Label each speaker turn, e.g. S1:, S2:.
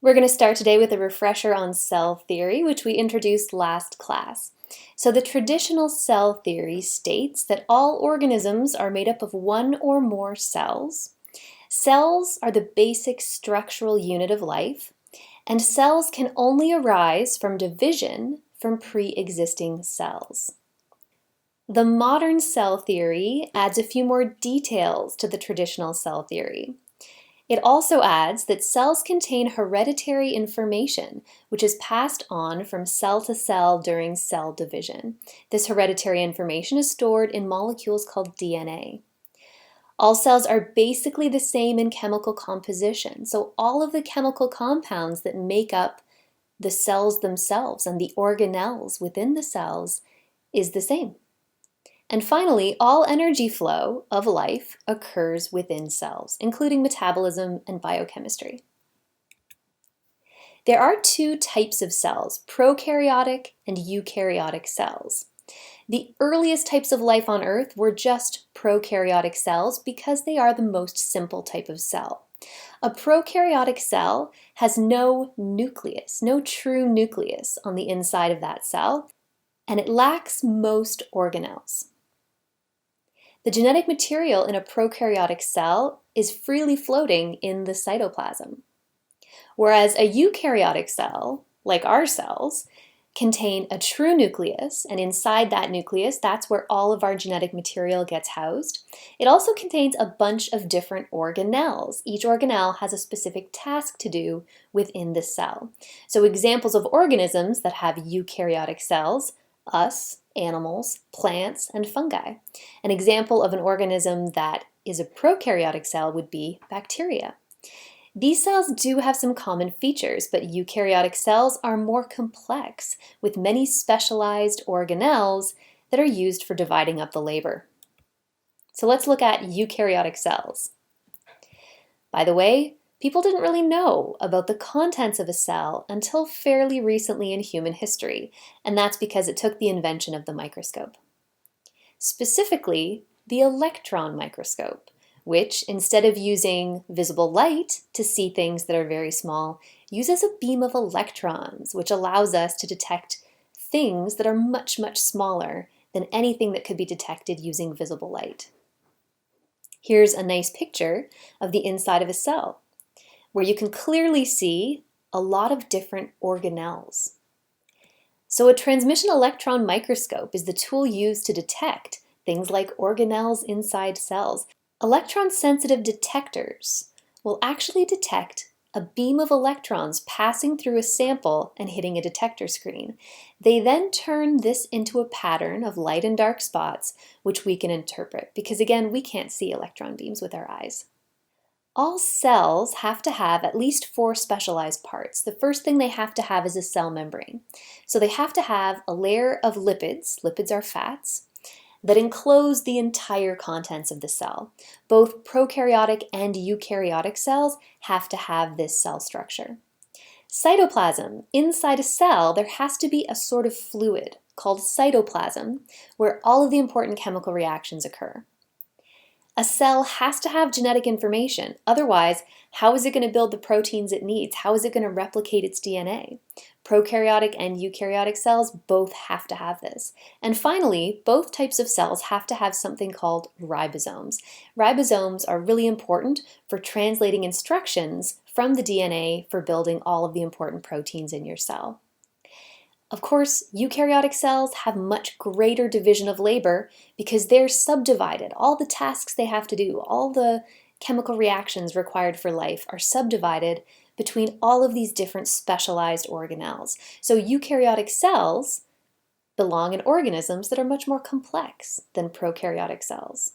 S1: We're going to start today with a refresher on cell theory, which we introduced last class. So the traditional cell theory states that all organisms are made up of one or more cells. Cells are the basic structural unit of life, and cells can only arise from division from pre-existing cells. The modern cell theory adds a few more details to the traditional cell theory. It also adds that cells contain hereditary information, which is passed on from cell to cell during cell division. This hereditary information is stored in molecules called DNA. All cells are basically the same in chemical composition, so all of the chemical compounds that make up the cells themselves and the organelles within the cells is the same. And finally, all energy flow of life occurs within cells, including metabolism and biochemistry. There are two types of cells, prokaryotic and eukaryotic cells. The earliest types of life on Earth were just prokaryotic cells because they are the most simple type of cell. A prokaryotic cell has no nucleus, no true nucleus on the inside of that cell, and it lacks most organelles. The genetic material in a prokaryotic cell is freely floating in the cytoplasm, whereas a eukaryotic cell, like our cells, contain a true nucleus, and inside that nucleus, that's where all of our genetic material gets housed. It also contains a bunch of different organelles. Each organelle has a specific task to do within the cell. So examples of organisms that have eukaryotic cells: us, animals, plants, and fungi. An example of an organism that is a prokaryotic cell would be bacteria. These cells do have some common features, but eukaryotic cells are more complex, with many specialized organelles that are used for dividing up the labor. So let's look at eukaryotic cells. By the way, people didn't really know about the contents of a cell until fairly recently in human history, and that's because it took the invention of the microscope. Specifically, the electron microscope, which, instead of using visible light to see things that are very small, uses a beam of electrons, which allows us to detect things that are much, much smaller than anything that could be detected using visible light. Here's a nice picture of the inside of a cell, where you can clearly see a lot of different organelles. So a transmission electron microscope is the tool used to detect things like organelles inside cells. Electron-sensitive detectors will actually detect a beam of electrons passing through a sample and hitting a detector screen. They then turn this into a pattern of light and dark spots, which we can interpret, because again, we can't see electron beams with our eyes. All cells have to have at least 4 specialized parts. The first thing they have to have is a cell membrane. So they have to have a layer of lipids are fats, that enclose the entire contents of the cell. Both prokaryotic and eukaryotic cells have to have this cell structure. Cytoplasm. Inside a cell, there has to be a sort of fluid called cytoplasm where all of the important chemical reactions occur. A cell has to have genetic information. Otherwise, how is it going to build the proteins it needs? How is it going to replicate its DNA? Prokaryotic and eukaryotic cells both have to have this. And finally, both types of cells have to have something called ribosomes. Ribosomes are really important for translating instructions from the DNA for building all of the important proteins in your cell. Of course, eukaryotic cells have much greater division of labor because they're subdivided. All the tasks they have to do, all the chemical reactions required for life are subdivided between all of these different specialized organelles. So eukaryotic cells belong in organisms that are much more complex than prokaryotic cells.